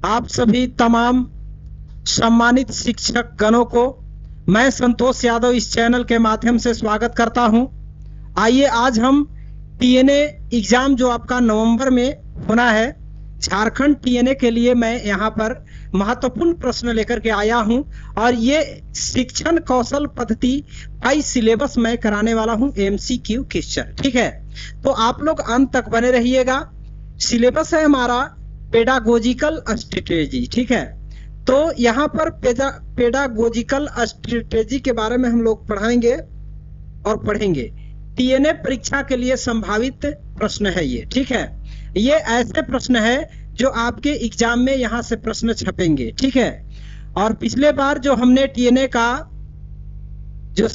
आप सभी तमाम सम्मानित शिक्षक गणों को मैं संतोष यादव इस चैनल के माध्यम से स्वागत करता हूं। आइए आज हम टीएनए एग्जाम जो आपका नवंबर में होना है, झारखंड टीएनए के लिए मैं यहां पर महत्वपूर्ण प्रश्न लेकर के आया हूं और ये शिक्षण कौशल पद्धति बाई सिलेबस मैं कराने वाला हूं एमसीक्यू क्वेश्चन। ठीक है, तो आप लोग अंत तक बने रहिएगा। सिलेबस है हमारा पेडागोजिकल स्ट्रेटेजी। ठीक है, तो यहाँ पर पेडागोजिकल स्ट्रेटेजी के बारे में हम लोग पढ़ाएंगे और पढ़ेंगे। टीएनए परीक्षा के लिए संभावित प्रश्न है ये। ठीक है, ये ऐसे प्रश्न है जो आपके एग्जाम में यहाँ से प्रश्न छपेंगे। ठीक है, और पिछले बार जो हमने टीएनए का जो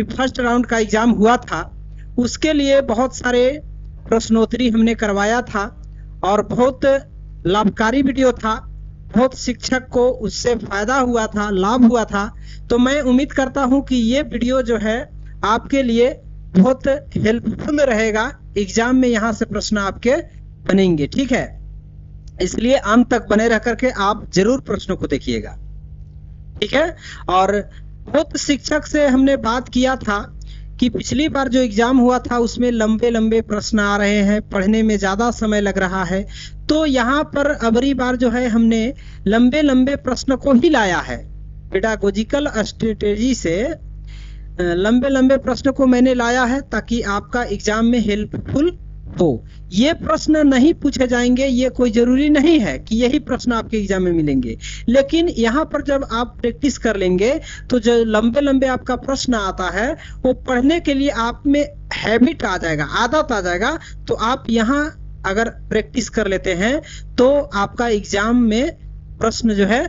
फर्स्ट राउंड का एग्जाम हुआ था उसके लिए बहुत सारे प्रश्नोत्तरी हमने करवाया था और बहुत लाभकारी वीडियो था, बहुत शिक्षक को उससे फायदा हुआ था, लाभ हुआ था। तो मैं उम्मीद करता हूं कि ये वीडियो जो है आपके लिए बहुत हेल्पफुल रहेगा। एग्जाम में यहाँ से प्रश्न आपके बनेंगे। ठीक है, इसलिए अंत तक बने रह करके आप जरूर प्रश्नों को देखिएगा। ठीक है, और बहुत शिक्षक से हमने बात किया था कि पिछली बार जो एग्जाम हुआ था उसमें लंबे लंबे प्रश्न आ रहे हैं, पढ़ने में ज्यादा समय लग रहा है। तो यहाँ पर अबरी बार जो है हमने लंबे लंबे प्रश्न को ही लाया है। पेडागोजिकल स्ट्रेटेजी से लंबे लंबे प्रश्न को मैंने लाया है ताकि आपका एग्जाम में हेल्पफुल हो। ये प्रश्न नहीं पूछे जाएंगे, ये कोई जरूरी नहीं है कि यही प्रश्न आपके एग्जाम में मिलेंगे, लेकिन यहाँ पर जब आप प्रैक्टिस कर लेंगे तो जो लंबे लंबे आपका प्रश्न आता है वो पढ़ने के लिए आप में हैबिट आ जाएगा, आदत आ जाएगा। तो आप यहाँ अगर प्रैक्टिस कर लेते हैं तो आपका एग्जाम में प्रश्न जो है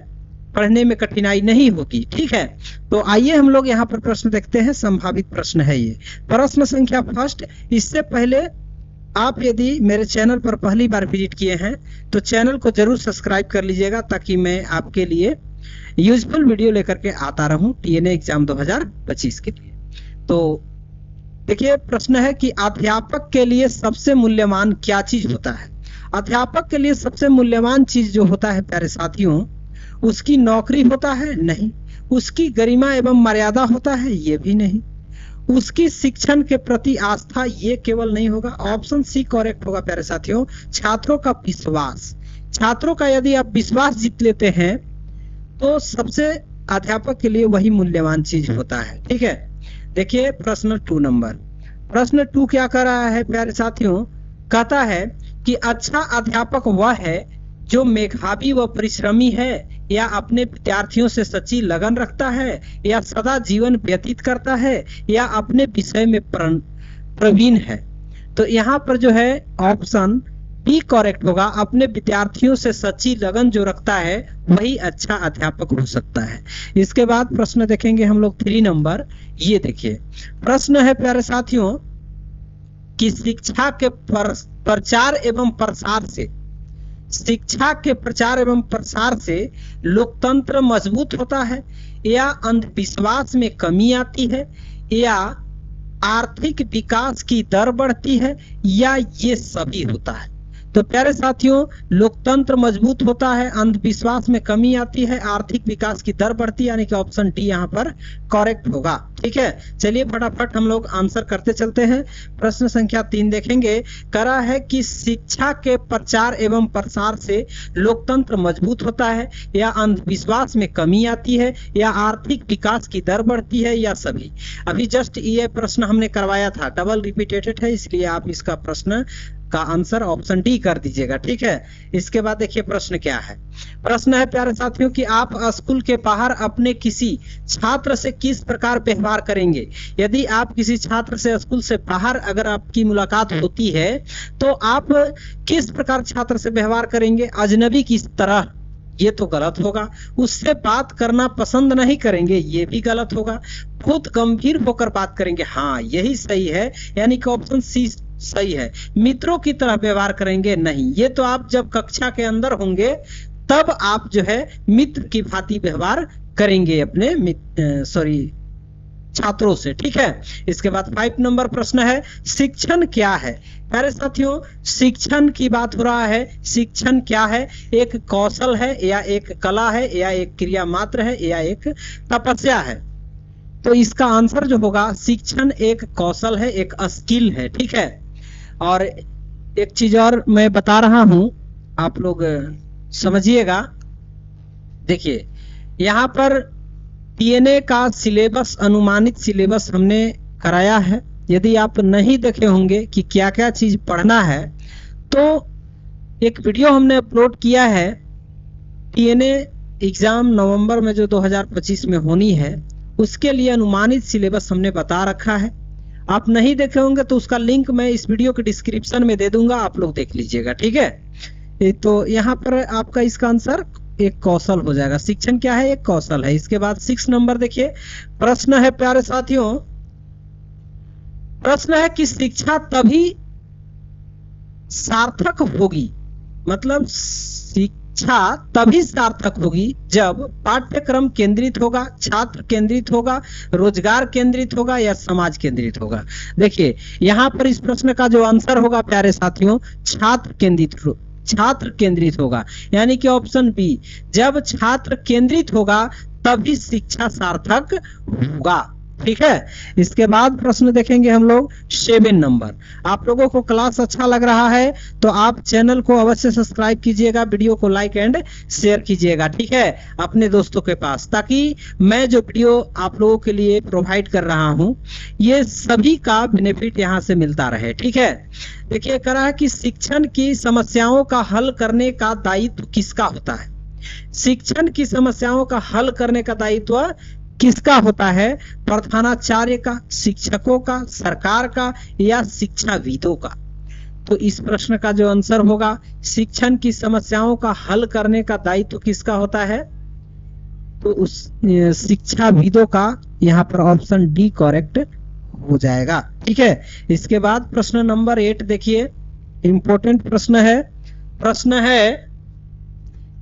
पढ़ने में कठिनाई नहीं होगी। ठीक है, तो आइए हम लोग यहाँ पर प्रश्न देखते हैं। संभावित प्रश्न है ये प्रश्न संख्या फर्स्ट। इससे पहले आप यदि मेरे चैनल पर पहली बार विजिट किए हैं तो चैनल को जरूर सब्सक्राइब कर लीजिएगा ताकि मैं आपके लिए यूजफुल वीडियो लेकर के आता रहूं टीएनए एग्जाम 2025 के लिए। तो देखिए प्रश्न है कि अध्यापक के लिए सबसे मूल्यवान क्या चीज होता है। अध्यापक के लिए सबसे मूल्यवान चीज जो होता है प्यारे साथियों, उसकी नौकरी होता है? नहीं। उसकी गरिमा एवं मर्यादा होता है? ये भी नहीं। उसकी शिक्षण के प्रति आस्था? ये केवल नहीं होगा। ऑप्शन सी करेक्ट होगा प्यारे साथियों। छात्रों का विश्वास, छात्रों का यदि आप विश्वास जीत लेते हैं तो सबसे अध्यापक के लिए वही मूल्यवान चीज होता है। ठीक है, देखिए प्रश्न 2 नंबर। प्रश्न 2 क्या कर रहा है प्यारे साथियों, कहता है कि अच्छा अध्यापक वह है जो मेधावी व परिश्रमी है या अपने विद्यार्थियों से सच्ची लगन रखता है या सदा जीवन व्यतीत करता है या अपने विषय में प्रवीण है। तो यहाँ पर जो है ऑप्शन बी करेक्ट होगा। अपने विद्यार्थियों से सच्ची लगन जो रखता है वही अच्छा अध्यापक हो सकता है। इसके बाद प्रश्न देखेंगे हम लोग 3 नंबर। ये देखिए प्रश्न है प्यारे साथियों कि शिक्षा के प्रचार एवं प्रसार से, शिक्षा के प्रचार एवं प्रसार से लोकतंत्र मजबूत होता है या अंधविश्वास में कमी आती है या आर्थिक विकास की दर बढ़ती है या ये सभी होता है। तो प्यारे साथियों लोकतंत्र मजबूत होता है, अंधविश्वास में कमी आती है, आर्थिक विकास की दर बढ़ती है, यानी कि ऑप्शन डी यहाँ पर करेक्ट होगा। ठीक है, चलिए फटाफट हम लोग आंसर करते चलते हैं। प्रश्न संख्या 3 देखेंगे। करा है कि शिक्षा के प्रचार एवं प्रसार से लोकतंत्र मजबूत होता है या अंधविश्वास में कमी आती है या आर्थिक विकास की दर बढ़ती है या सभी। अभी जस्ट ये प्रश्न हमने करवाया था, डबल रिपीटेड है, इसलिए आप इसका प्रश्न का आंसर ऑप्शन डी कर दीजिएगा। ठीक है, इसके बाद देखिए प्रश्न क्या है। प्रश्न है प्यारे साथियों कि आप स्कूल के बाहर अपने किसी छात्र से किस प्रकार व्यवहार करेंगे। यदि आप किसी छात्र से स्कूल से बाहर अगर आपकी मुलाकात होती है तो आप किस प्रकार छात्र से व्यवहार करेंगे। अजनबी की तरह, ये तो गलत होगा। उससे बात करना पसंद नहीं करेंगे, ये भी गलत होगा। बहुत गंभीर होकर बात करेंगे, हाँ यही सही है, यानी कि ऑप्शन सी सही है। मित्रों की तरह व्यवहार करेंगे, नहीं, ये तो आप जब कक्षा के अंदर होंगे तब आप जो है मित्र की भांति व्यवहार करेंगे अपने छात्रों से, ठीक है। इसके बाद 5 नंबर प्रश्न है, शिक्षण क्या है? प्यारे साथियों, शिक्षण की बात हो रहा है। शिक्षण क्या है? एक कौशल है या एक कला है या एक क्रिया मात्र है या एक तपस्या है? तो इसका आंसर जो होगा, शिक्षण एक कौशल है, एक स्किल है, ठीक है। और एक चीज और मैं बता रहा हूं, आप लोग समझिएगा। देखिए यहाँ पर टीएनए का सिलेबस, अनुमानित सिलेबस हमने कराया है। यदि आप नहीं देखे होंगे कि क्या क्या चीज पढ़ना है, तो एक वीडियो हमने अपलोड किया है। टीएनए एग्जाम नवंबर में जो 2025 में होनी है, उसके लिए अनुमानित सिलेबस हमने बता रखा है। आप नहीं देखे होंगे तो उसका लिंक मैं इस वीडियो के डिस्क्रिप्शन में दे दूंगा, आप लोग देख लीजिएगा, ठीक है। तो यहाँ पर आपका इसका आंसर एक कौशल हो जाएगा। शिक्षण क्या है? एक कौशल है। इसके बाद 6 नंबर देखिए, प्रश्न है प्यारे साथियों, प्रश्न है कि शिक्षा तभी सार्थक होगी, मतलब शिक्षा तभी सार्थक होगी जब पाठ्यक्रम केंद्रित होगा, छात्र केंद्रित होगा, रोजगार केंद्रित होगा या समाज केंद्रित होगा। देखिए यहाँ पर इस प्रश्न का जो आंसर होगा प्यारे साथियों, छात्र केंद्रित होगा, यानी कि ऑप्शन बी, जब छात्र केंद्रित होगा तभी शिक्षा सार्थक होगा, ठीक है। इसके बाद प्रश्न देखेंगे हम लोग 7 नंबर। आप लोगों को क्लास अच्छा लग रहा है तो आप चैनल को अवश्य सब्सक्राइब कीजिएगा, वीडियो को लाइक एंड शेयर कीजिएगा, ठीक है, अपने दोस्तों के पास, ताकि मैं जो वीडियो आप लोगों के लिए प्रोवाइड कर रहा हूं, ये सभी का बेनिफिट यहां से मिलता रहे, ठीक है। देखिए कह रहा है कि शिक्षण की समस्याओं का हल करने का दायित्व किसका होता है? शिक्षण की समस्याओं का हल करने का दायित्व किसका होता है? प्रधानाचार्य का, शिक्षकों का, सरकार का या शिक्षाविदों का? तो इस प्रश्न का जो आंसर होगा, शिक्षण की समस्याओं का हल करने का दायित्व किसका होता है? तो उस शिक्षाविदों का यहाँ पर ऑप्शन डी करेक्ट हो जाएगा, ठीक है। इसके बाद प्रश्न नंबर 8 देखिए, इंपॉर्टेंट प्रश्न है। प्रश्न है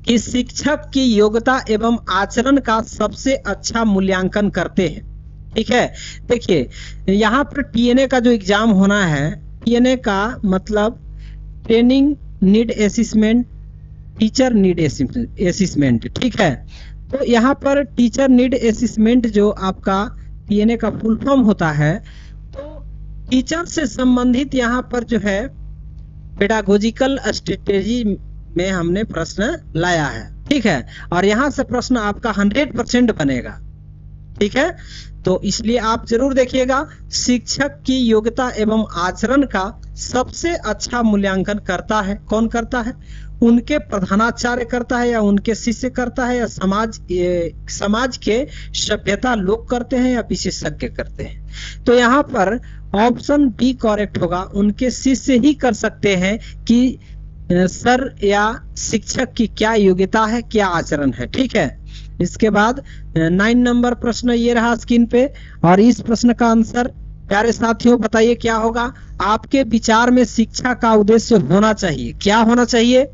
कि शिक्षक की योग्यता एवं आचरण का सबसे अच्छा मूल्यांकन करते हैं, ठीक है। देखिए यहाँ पर टीएनए का जो एग्जाम होना है, टीएनए का मतलब training need assessment, teacher need assessment, ठीक है। तो यहाँ पर टीचर नीड असेसमेंट जो आपका टीएनए का फुल फॉर्म होता है, तो टीचर से संबंधित यहाँ पर जो है पेडागोजिकल स्ट्रेटेजी में हमने प्रश्न लाया है, ठीक है। और यहां से प्रश्न आपका 100% बनेगा, ठीक है। तो इसलिए आप जरूर देखिएगा। शिक्षक की योग्यता एवं आचरण का सबसे अच्छा मूल्यांकन करता है, कौन करता है? उनके प्रधानाचार्य करता है या उनके शिष्य करता है या समाज के सभ्यता लोग करते हैं या विशेषज्ञ करते हैं? तो यहाँ पर ऑप्शन बी करेक्ट होगा, उनके शिष्य ही कर सकते हैं कि सर या शिक्षक की क्या योग्यता है, क्या आचरण है, ठीक है। इसके बाद 9 नंबर प्रश्न ये रहा स्क्रीन पे, और इस प्रश्न का आंसर प्यारे साथियों बताइए क्या होगा? आपके विचार में शिक्षा का उद्देश्य होना चाहिए, क्या होना चाहिए?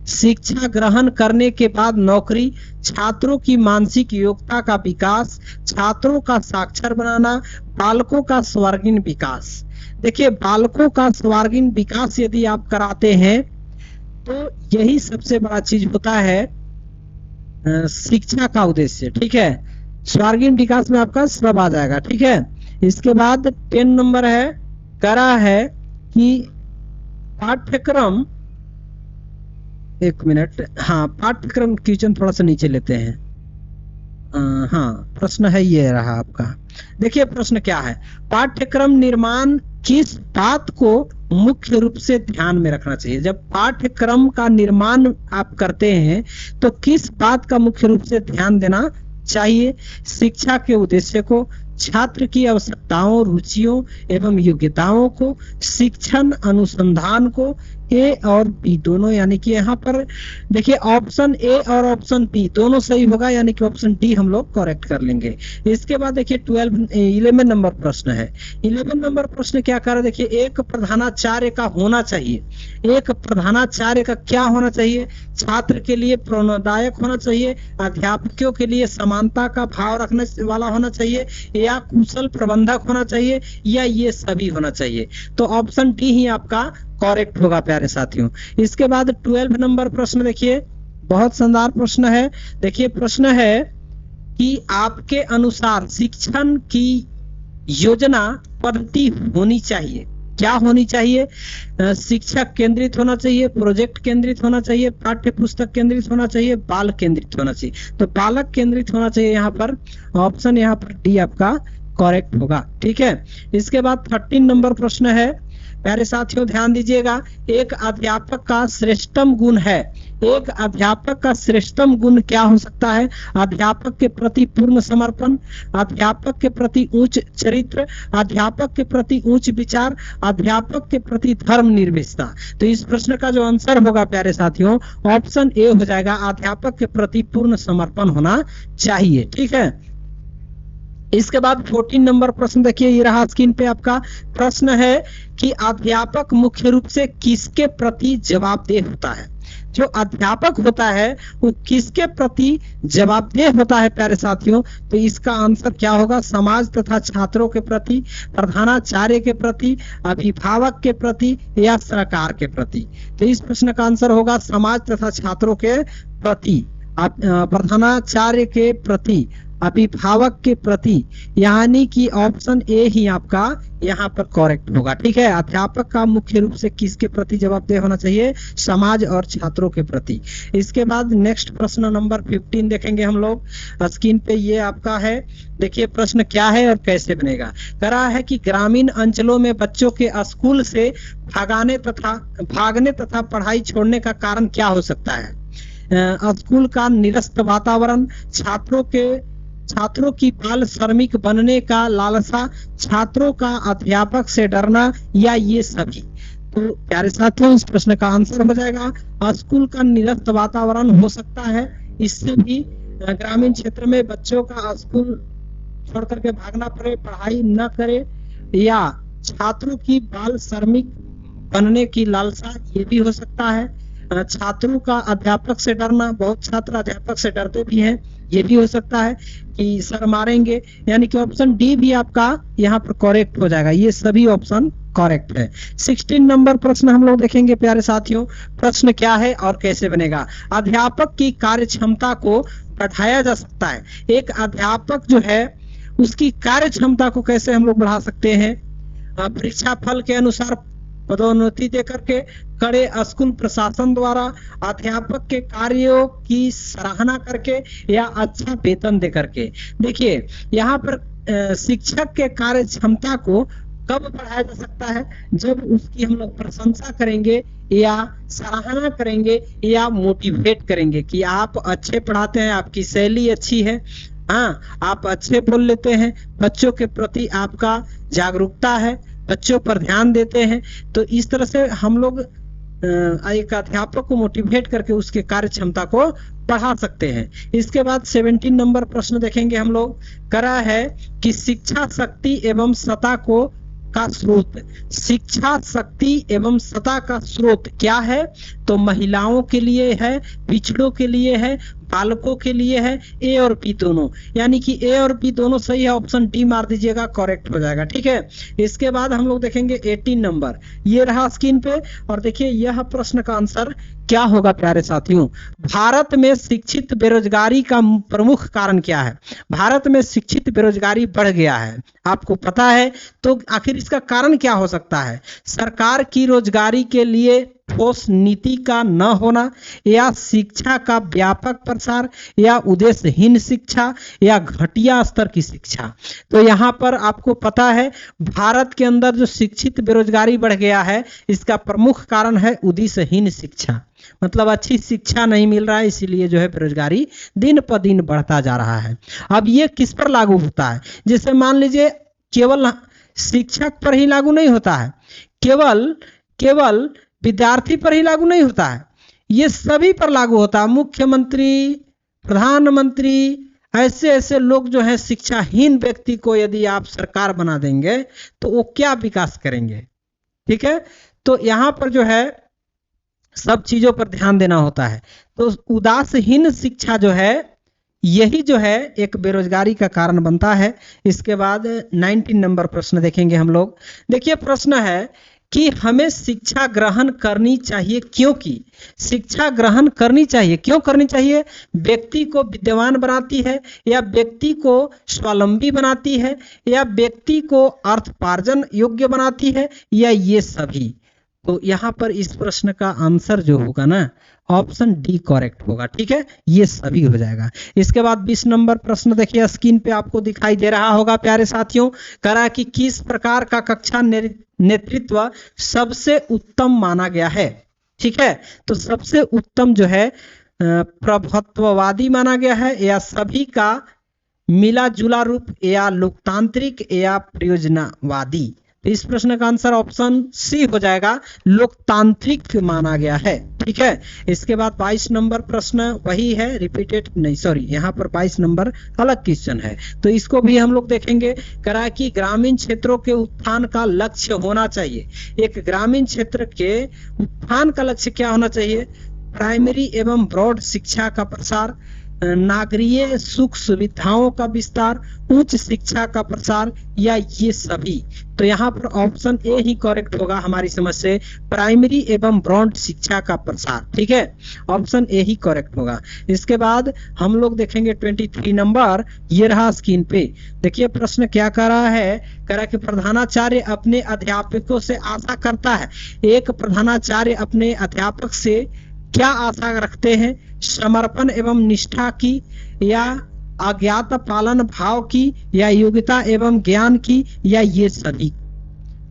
शिक्षा ग्रहण करने के बाद नौकरी, छात्रों की मानसिक योग्यता का विकास, छात्रों का साक्षर बनाना, बालकों का सर्वांगीण विकास। देखिए बालकों का सर्वांगीण विकास यदि आप कराते हैं तो यही सबसे बड़ा चीज होता है शिक्षा का उद्देश्य, ठीक है। सर्वांगीण विकास में आपका सब आ जाएगा, ठीक है। इसके बाद 10 नंबर है, करा है कि पाठ्यक्रम, एक मिनट, हाँ पाठ्यक्रम क्वेश्चन थोड़ा सा नीचे लेते हैं। हाँ प्रश्न है ये रहा आपका। देखिए प्रश्न क्या है, पाठ्यक्रम निर्माण किस बात को मुख्य रूप से ध्यान में रखना चाहिए? जब पाठ्यक्रम का निर्माण आप करते हैं तो किस बात का मुख्य रूप से ध्यान देना चाहिए? शिक्षा के उद्देश्य को, छात्र की आवश्यकताओं, रुचियों एवं योग्यताओं को, शिक्षण अनुसंधान को, ए और बी दोनों, यानी कि यहाँ पर देखिए ऑप्शन ए और ऑप्शन बी दोनों सही होगा, यानी कि ऑप्शन डी हम लोग करेक्ट कर लेंगे। इसके बाद देखिए 11 नंबर प्रश्न है। 11 नंबर प्रश्न क्या कर रहा है, देखिए एक प्रधानाचार्य का होना चाहिए, एक प्रधानाचार्य का क्या होना चाहिए, छात्र के लिए प्रेरणादायक होना चाहिए, अध्यापकों के लिए समानता का भाव रखने वाला होना चाहिए, या कुशल प्रबंधक होना चाहिए, या ये सभी होना चाहिए। तो ऑप्शन डी ही आपका करेक्ट होगा प्यारे साथियों। इसके बाद 12 नंबर प्रश्न देखिए, बहुत शानदार प्रश्न है। देखिए प्रश्न है कि आपके अनुसार शिक्षण की योजना पद्धति होनी चाहिए, क्या होनी चाहिए, शिक्षक केंद्रित होना चाहिए, प्रोजेक्ट केंद्रित होना चाहिए, पाठ्य पुस्तक केंद्रित होना चाहिए, बाल केंद्रित होना चाहिए। तो बालक केंद्रित होना चाहिए, यहाँ पर ऑप्शन यहाँ पर डी आपका करेक्ट होगा। ठीक है। इसके बाद 13 नंबर प्रश्न है, प्यारे साथियों ध्यान दीजिएगा, एक अध्यापक का श्रेष्ठतम गुण है, एक अध्यापक का श्रेष्ठतम गुण क्या हो सकता है, अध्यापक के प्रति पूर्ण समर्पण, अध्यापक के प्रति उच्च चरित्र, अध्यापक के प्रति उच्च विचार, अध्यापक के प्रति धर्म निर्भीकता। तो इस प्रश्न का जो आंसर होगा प्यारे साथियों ऑप्शन ए हो जाएगा, अध्यापक के प्रति पूर्ण समर्पण होना चाहिए। ठीक है। इसके बाद 14 नंबर प्रश्न देखिए, ये रहा स्क्रीन पे आपका प्रश्न है कि अध्यापक मुख्य रूप से किसके प्रति जवाबदेह होता है। जो अध्यापक होता है वो किसके प्रति जवाबदेह होता है प्यारे साथियों, तो इसका आंसर क्या होगा, समाज तथा छात्रों के प्रति, प्रधानाचार्य के प्रति, अभिभावक के प्रति, या सरकार के प्रति। तो इस प्रश्न का आंसर होगा समाज तथा छात्रों के प्रति, प्रधानाचार्य के प्रति, अभिभावक के प्रति, यानी कि ऑप्शन ए ही आपका यहाँ पर करेक्ट होगा। ठीक है। अध्यापक का मुख्य रूप से किसके प्रति जवाबदेह होना चाहिए, समाज और छात्रों के प्रति। इसके बाद नेक्स्ट प्रश्न नंबर 15 देखेंगे हम लोग स्क्रीन पे, ये आपका है। देखिए प्रश्न क्या है और कैसे बनेगा। कह रहा है कि ग्रामीण अंचलों में बच्चों के स्कूल से भागने तथा पढ़ाई छोड़ने का कारण क्या हो सकता है। स्कूल का निरस्त वातावरण, छात्रों की बाल श्रमिक बनने का लालसा, छात्रों का अध्यापक से डरना, या ये सभी। तो प्यारे साथियों इस प्रश्न का आंसर हो जाएगा स्कूल का निरस्त वातावरण हो सकता है, इससे भी ग्रामीण क्षेत्र में बच्चों का स्कूल छोड़ करके भागना पड़े, पढ़ाई न करे, या छात्रों की बाल श्रमिक बनने की लालसा, ये भी हो सकता है। छात्रों का अध्यापक से डरना, बहुत छात्र अध्यापक से डरते भी हैं, ये भी हो सकता है कि सर मारेंगे, यानी कि ऑप्शन डी भी आपका यहाँ पर करेक्ट हो जाएगा। ये सभी ऑप्शन करेक्ट है। 16 नंबर प्रश्न हम लोग देखेंगे प्यारे साथियों, प्रश्न क्या है और कैसे बनेगा। अध्यापक की कार्य क्षमता को बढ़ाया जा सकता है। एक अध्यापक जो है उसकी कार्य क्षमता को कैसे हम लोग बढ़ा सकते हैं, परीक्षा फल के अनुसार पदोन्नति दे करके, कड़े स्कूल प्रशासन द्वारा, अध्यापक के कार्यों की सराहना करके, या अच्छा वेतन दे करके। देखिए यहाँ पर शिक्षक के कार्य क्षमता को कब बढ़ाया जा सकता है, जब उसकी हम लोग प्रशंसा करेंगे, या सराहना करेंगे, या मोटिवेट करेंगे कि आप अच्छे पढ़ाते हैं, आपकी शैली अच्छी है, हाँ आप अच्छे बोल लेते हैं, बच्चों के प्रति आपका जागरूकता है, बच्चों पर ध्यान देते हैं। तो इस तरह से हम लोग एक अध्यापक को मोटिवेट करके उसके कार्य क्षमता को बढ़ा सकते हैं। इसके बाद 17 नंबर प्रश्न देखेंगे हम लोग, करा है कि शिक्षा शक्ति एवं सत्ता का स्रोत, शिक्षा शक्ति एवं सत्ता का स्रोत क्या है, तो महिलाओं के लिए है, पिछड़ों के लिए है, बालकों के लिए है, ए और बी दोनों, यानी कि ए और बी दोनों सही है, ऑप्शन डी मार दीजिएगा, करेक्ट हो जाएगा। ठीक है। इसके बाद हम लोग देखेंगे 18 नंबर, ये रहा स्क्रीन पे, और देखिए यह प्रश्न का आंसर क्या होगा प्यारे साथियों। भारत में शिक्षित बेरोजगारी का प्रमुख कारण क्या है। भारत में शिक्षित बेरोजगारी बढ़ गया है, आपको पता है, तो आखिर इसका कारण क्या हो सकता है। सरकार की रोजगारी के लिए ठोस नीति का न होना, या शिक्षा का व्यापक प्रसार, या उद्देश्यहीन शिक्षा, या घटिया स्तर की शिक्षा। तो यहाँ पर आपको पता है भारत के अंदर जो शिक्षित बेरोजगारी बढ़ गया है, इसका प्रमुख कारण है उद्देश्यहीन शिक्षा, मतलब अच्छी शिक्षा नहीं मिल रहा है, इसीलिए जो है बेरोजगारी दिन पर दिन बढ़ता जा रहा है। अब ये किस पर लागू होता है, जैसे मान लीजिए केवल शिक्षक पर ही लागू नहीं होता है, केवल विद्यार्थी पर ही लागू नहीं होता है, ये सभी पर लागू होता है। मुख्यमंत्री, प्रधानमंत्री, ऐसे ऐसे लोग जो है शिक्षाहीन व्यक्ति को यदि आप सरकार बना देंगे तो वो क्या विकास करेंगे। ठीक है, तो यहाँ पर जो है सब चीजों पर ध्यान देना होता है। तो उदासीन शिक्षा जो है यही जो है एक बेरोजगारी का कारण बनता है। इसके बाद 19 नंबर प्रश्न देखेंगे हम लोग। देखिए प्रश्न है कि हमें शिक्षा ग्रहण करनी चाहिए क्योंकि शिक्षा ग्रहण करनी चाहिए, क्यों करनी चाहिए? व्यक्ति को विद्वान बनाती है, या व्यक्ति को स्वावलंबी बनाती है, या व्यक्ति को अर्थोपार्जन योग्य बनाती है, या ये सभी। तो यहाँ पर इस प्रश्न का आंसर जो होगा ना, ऑप्शन डी करेक्ट होगा। ठीक है, ये सभी हो जाएगा। इसके बाद 20 नंबर प्रश्न देखिए, स्क्रीन पे आपको दिखाई दे रहा होगा प्यारे साथियों। करा कि किस प्रकार का कक्षा नेतृत्व सबसे उत्तम माना गया है। ठीक है, तो सबसे उत्तम जो है प्रभुत्ववादी माना गया है, या सभी का मिला जुला रूप, या लोकतांत्रिक, या प्रयोजनवादी। इस प्रश्न का आंसर ऑप्शन सी हो जाएगा, लोकतांत्रिक माना गया है। ठीक है, इसके बाद 22 नंबर प्रश्न वही है, रिपीटेड नहीं, सॉरी, यहाँ पर 22 नंबर अलग क्वेश्चन है, तो इसको भी हम लोग देखेंगे। करा कि ग्रामीण क्षेत्रों के उत्थान का लक्ष्य होना चाहिए। एक ग्रामीण क्षेत्र के उत्थान का लक्ष्य क्या होना चाहिए? प्राइमरी एवं ब्रॉड शिक्षा का प्रसार, नागरिक सुख सुविधाओं का विस्तार, उच्च शिक्षा का प्रसार, या ये सभी। तो यहाँ पर ऑप्शन ए ही करेक्ट होगा हमारी समझ से, प्राइमरी एवं ब्रॉड शिक्षा का प्रसार। ठीक है, ऑप्शन ए ही करेक्ट होगा। इसके बाद हम लोग देखेंगे 23 नंबर, ये रहा स्क्रीन पे। देखिए प्रश्न क्या कर रहा है, कह रहा कि प्रधानाचार्य अपने अध्यापकों से आशा करता है। एक प्रधानाचार्य अपने अध्यापक से क्या आशा रखते हैं? समर्पण एवं निष्ठा की, या अज्ञात पालन भाव की, या योग्यता एवं ज्ञान की, या ये सभी।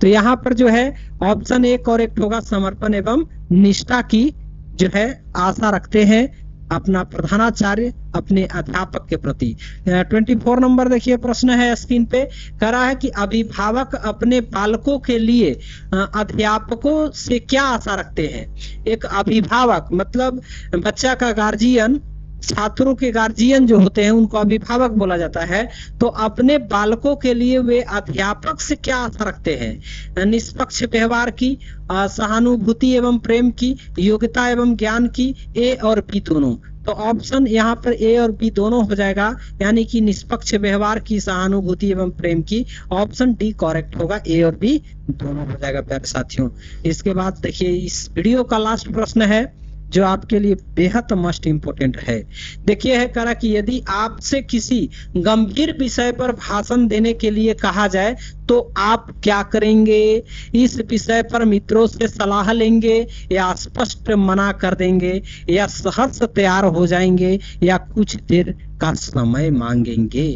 तो यहाँ पर जो है ऑप्शन ए करेक्ट होगा, समर्पण एवं निष्ठा की जो है आशा रखते हैं अपना प्रधानाचार्य अपने अध्यापक के प्रति। 24 नंबर देखिए प्रश्न है स्क्रीन पे, कह रहा है कि अभिभावक अपने बालकों के लिए अध्यापकों से क्या आशा रखते हैं। एक अभिभावक मतलब बच्चा का गार्जियन, छात्रों के गार्जियन जो होते हैं उनको अभिभावक बोला जाता है। तो अपने बालकों के लिए वे अध्यापक से क्या आशा रखते हैं? निष्पक्ष व्यवहार की, सहानुभूति एवं प्रेम की, योग्यता एवं ज्ञान की, ए और बी दोनों। तो ऑप्शन यहाँ पर ए और बी दोनों हो जाएगा, यानी कि निष्पक्ष व्यवहार की, सहानुभूति एवं प्रेम की। ऑप्शन डी करेक्ट होगा, ए और बी दोनों हो जाएगा प्यारे साथियों। इसके बाद देखिए इस वीडियो का लास्ट प्रश्न है जो आपके लिए बेहद मस्ट इंपोर्टेंट है। देखिए है करा कि यदि आपसे किसी गंभीर विषय पर भाषण देने के लिए कहा जाए तो आप क्या करेंगे? इस विषय पर मित्रों से सलाह लेंगे, या स्पष्ट मना कर देंगे, या सहर्ष तैयार हो जाएंगे, या कुछ देर का समय मांगेंगे?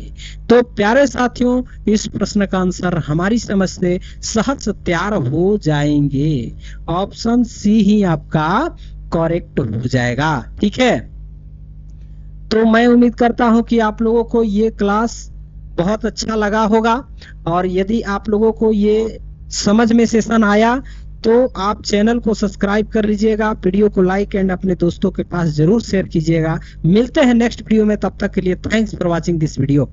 तो प्यारे साथियों इस प्रश्न का आंसर हमारी समझ से सहर्ष तैयार हो जाएंगे। ऑप्शन सी ही आपका करेक्ट हो जाएगा। ठीक है, तो मैं उम्मीद करता हूं कि आप लोगों को ये क्लास बहुत अच्छा लगा होगा, और यदि आप लोगों को ये समझ में सेशन आया तो आप चैनल को सब्सक्राइब कर लीजिएगा, वीडियो को लाइक एंड अपने दोस्तों के पास जरूर शेयर कीजिएगा। मिलते हैं नेक्स्ट वीडियो में, तब तक के लिए thanks for watching this video.